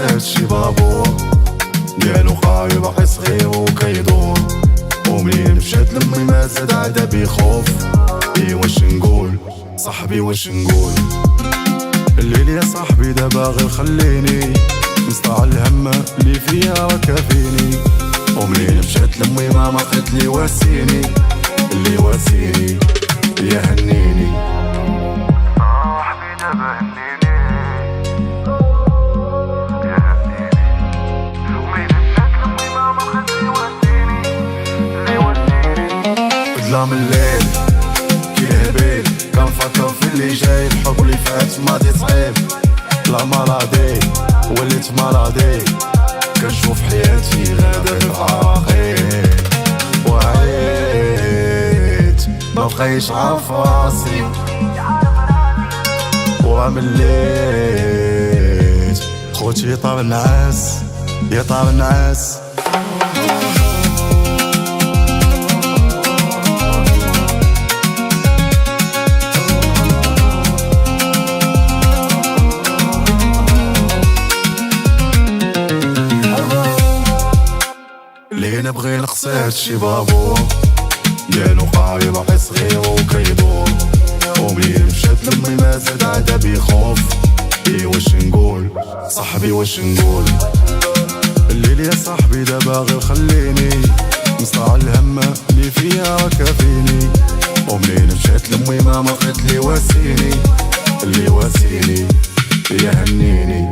لقيت شي بابور ديالو قاي باقي صغير وكيدور، ومنين مشات لمي ما زاد عدا بيخوف. واش نقول صاحبي واش نقول، الليل يا صاحبي دابا غير خليني نصطاع الهم اللي فيا راه كافيني، ومنين مشات لمي ماما قالت لي واسيني، اللي واسيني يا هنيني صاحبي دابا هنيني يا هنيني، ومنين مشات لمي ماما قالت لي واسيني، اللي واسيني. ظلام الليل كي الهبيل كنفكر في اللي جاي، الحب اللي فات ماضي صعيب، لا مرضي وليت مرضي، كنشوف حياتي غادا في عراقيل، وعيت مبقيتش عارف راسي، ومليت خوتي طاب النعاس يا طاب النعاس. اللي نبغي نقصد شي بابور ديالو قاي باقي صغير وكيدور، ومنين مشات لمي ما زاد عدا بيخوف. واش نقول صاحبي واش نقول، الليل يا صاحبي دابا غير خليني نصطاع الهم اللي فيا راه كافيني، ومنين مشات لمي ماما قالت لي واسيني، اللي واسيني يا هنيني